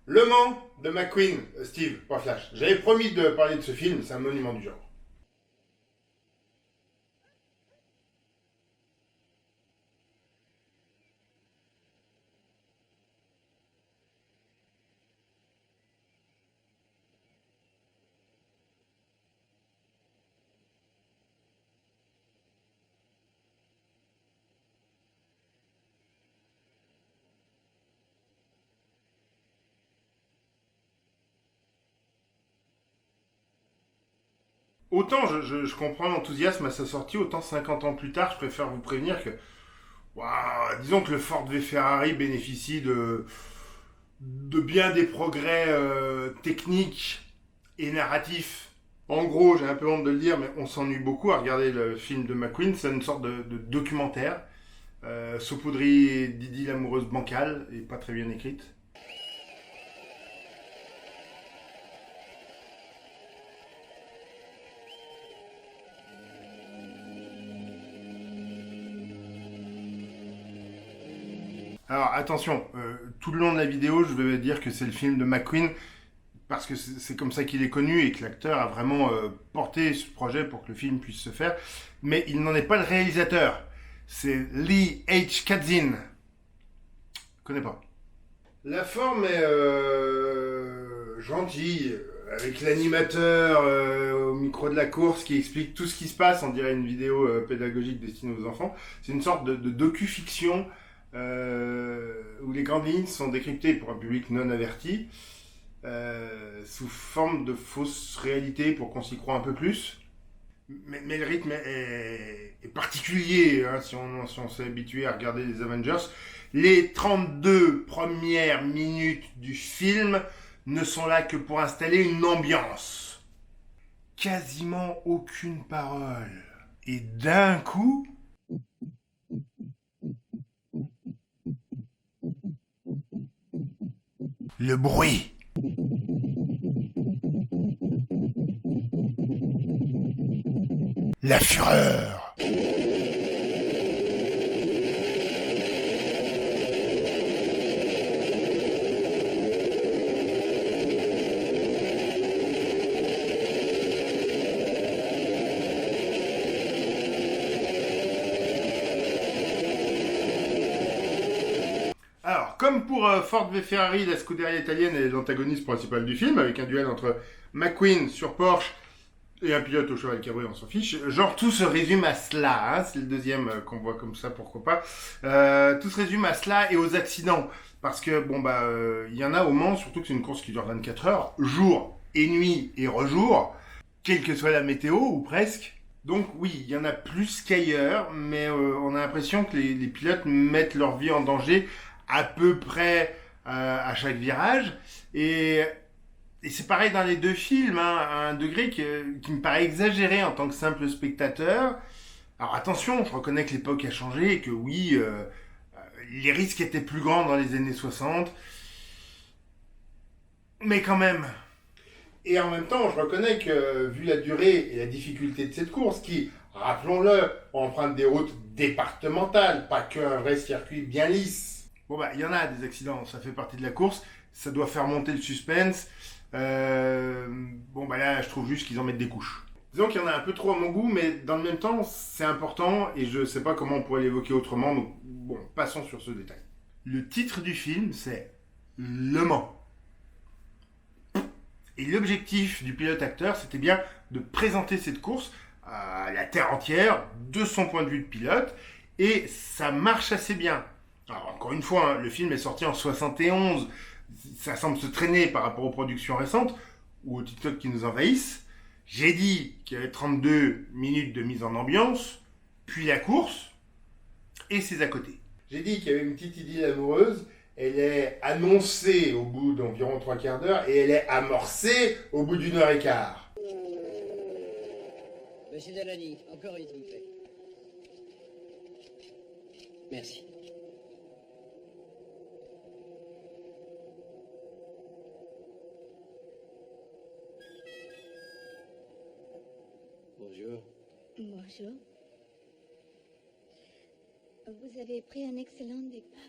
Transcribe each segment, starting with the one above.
Le Mans de McQueen, Steve, pas Flash. J'avais promis de parler de ce film, c'est un monument du genre. Autant je comprends l'enthousiasme à sa sortie, autant 50 ans plus tard, je préfère vous prévenir que, waouh, disons que le Ford v Ferrari bénéficie de bien des progrès techniques et narratifs. En gros, j'ai un peu honte de le dire, mais on s'ennuie beaucoup à regarder le film de McQueen. C'est une sorte de documentaire, saupoudré d'idylle amoureuse bancale et pas très bien écrite. Alors attention, tout le long de la vidéo, je vais dire que c'est le film de McQueen parce que c'est comme ça qu'il est connu et que l'acteur a vraiment porté ce projet pour que le film puisse se faire. Mais il n'en est pas le réalisateur. C'est Lee H. Katzin. Je connais pas. La forme est gentille, avec l'animateur au micro de la course qui explique tout ce qui se passe. On dirait une vidéo pédagogique destinée aux enfants. C'est une sorte de docu-fiction où les grandes lignes sont décryptées pour un public non averti, sous forme de fausse réalité pour qu'on s'y croit un peu plus. Mais le rythme est particulier, hein, si on s'est habitué à regarder les Avengers. Les 32 premières minutes du film ne sont là que pour installer une ambiance. Quasiment aucune parole. Et d'un coup, le bruit. La fureur. Alors, comme pour Ford v Ferrari, la Scuderia italienne est l'antagoniste principal du film, avec un duel entre McQueen sur Porsche et un pilote au cheval cabré, on s'en fiche. Genre, tout se résume à cela. Hein, c'est le deuxième qu'on voit comme ça, pourquoi pas. Tout se résume à cela et aux accidents. Parce que, bon, bah, y en a au Mans, surtout que c'est une course qui dure 24 heures, jour et nuit et rejour, quelle que soit la météo, ou presque. Donc oui, il y en a plus qu'ailleurs, mais on a l'impression que les pilotes mettent leur vie en danger à peu près à chaque virage. Et c'est pareil dans les deux films, hein, à un degré qui me paraît exagéré en tant que simple spectateur. Alors attention, je reconnais que l'époque a changé et que oui, les risques étaient plus grands dans les années 60, mais quand même. Et en même temps, je reconnais que vu la durée et la difficulté de cette course, qui, rappelons-le, emprunte des routes départementales, pas qu'un vrai circuit bien lisse. Bon bah, il y en a des accidents, ça fait partie de la course, ça doit faire monter le suspense. Bon bah là, je trouve juste qu'ils en mettent des couches. Disons qu'il y en a un peu trop à mon goût, mais dans le même temps, c'est important et je sais pas comment on pourrait l'évoquer autrement, donc bon, passons sur ce détail. Le titre du film, c'est Le Mans. Et l'objectif du pilote-acteur, c'était bien de présenter cette course à la terre entière, de son point de vue de pilote, et ça marche assez bien. Alors, encore une fois, hein, le film est sorti en 71, ça semble se traîner par rapport aux productions récentes, ou aux TikTok qui nous envahissent. J'ai dit qu'il y avait 32 minutes de mise en ambiance, puis la course, et ses à côté. J'ai dit qu'il y avait une petite idylle amoureuse, elle est annoncée au bout d'environ 3/4 d'heure et elle est amorcée au bout d'1 heure et quart. Monsieur Delany, encore une, s'il vous plaît. Merci. Bonjour. Bonjour. Vous avez pris un excellent départ.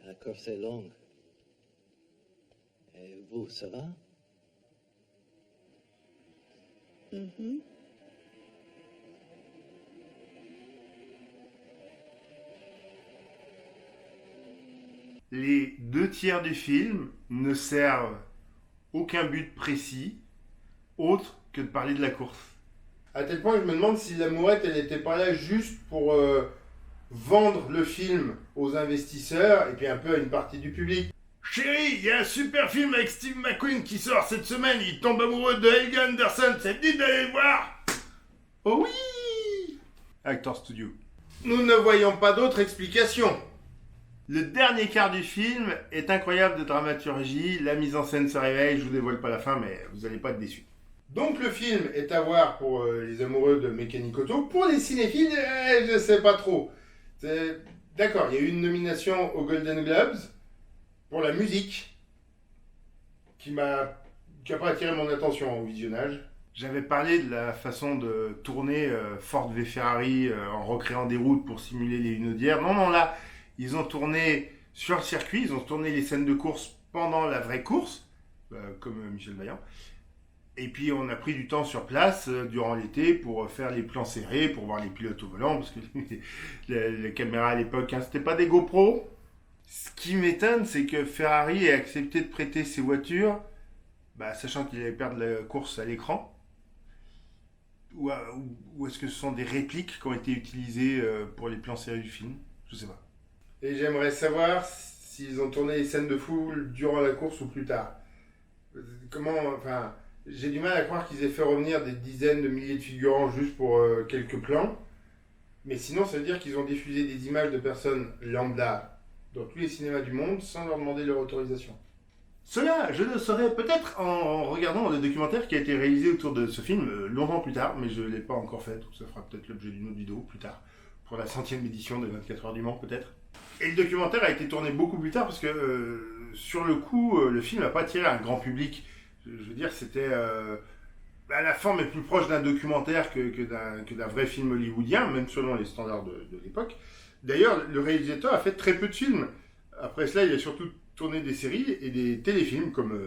La course est longue. Vous, ça va? Mhm. Les 2 tiers du film ne servent aucun but précis, autre que de parler de la course. À tel point que je me demande si l'amourette, elle n'était pas là juste pour vendre le film aux investisseurs et puis un peu à une partie du public. Chérie, il y a un super film avec Steve McQueen qui sort cette semaine, il tombe amoureux de Helga Anderson, ça te dit d'aller le voir? Oh oui! Actor Studio. Nous ne voyons pas d'autre explication. Le dernier quart du film est incroyable de dramaturgie, la mise en scène se réveille, je vous dévoile pas la fin mais vous n'allez pas être déçus. Donc le film est à voir pour les amoureux de Mécanique Auto, pour les cinéphiles, je sais pas trop. D'accord, il y a eu une nomination aux Golden Globes pour la musique qui a pas attiré mon attention au visionnage. J'avais parlé de la façon de tourner Ford v Ferrari en recréant des routes pour simuler les lunaudières. Non, là, ils ont tourné sur le circuit, ils ont tourné les scènes de course pendant la vraie course, comme Michel Vaillant. Et puis on a pris du temps sur place durant l'été pour faire les plans serrés, pour voir les pilotes au volant, parce que les caméras à l'époque, c'était pas des GoPro. Ce qui m'étonne, c'est que Ferrari ait accepté de prêter ses voitures, sachant qu'il allait perdre la course à l'écran. Ou est-ce que ce sont des répliques qui ont été utilisées pour les plans serrés du film? Je sais pas. Et j'aimerais savoir s'ils ont tourné les scènes de foule durant la course ou plus tard. J'ai du mal à croire qu'ils aient fait revenir des dizaines de milliers de figurants juste pour quelques plans. Mais sinon, ça veut dire qu'ils ont diffusé des images de personnes lambda dans tous les cinémas du monde sans leur demander leur autorisation. Cela, je le saurai peut-être en regardant le documentaire qui a été réalisé autour de ce film longtemps plus tard, mais je ne l'ai pas encore fait, donc ça fera peut-être l'objet d'une autre vidéo plus tard, pour la 100e édition de 24 heures du Mans peut-être. Et le documentaire a été tourné beaucoup plus tard parce que sur le coup, le film n'a pas attiré un grand public. Je veux dire, c'était la forme est plus proche d'un documentaire que d'un vrai film hollywoodien, même selon les standards de l'époque. D'ailleurs, le réalisateur a fait très peu de films. Après cela, il a surtout tourné des séries et des téléfilms comme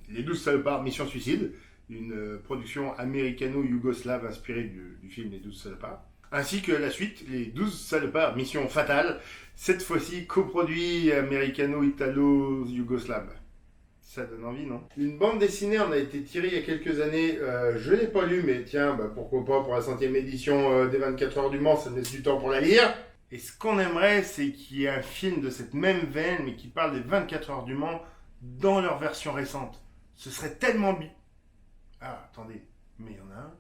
Les 12 salopards, Mission Suicide, une production américano-yougoslave inspirée du film Les 12 salopards, ainsi que la suite, Les 12 salopards, Mission Fatale, cette fois-ci coproduit américano-italo-yougoslave. Ça donne envie, non? Une bande dessinée en a été tirée il y a quelques années, je ne l'ai pas lue, mais tiens, pourquoi pas pour la 100e édition des 24 heures du Mans, ça me laisse du temps pour la lire. Et ce qu'on aimerait, c'est qu'il y ait un film de cette même veine, mais qui parle des 24 heures du Mans dans leur version récente. Ce serait tellement bien. Ah, attendez, mais il y en a un.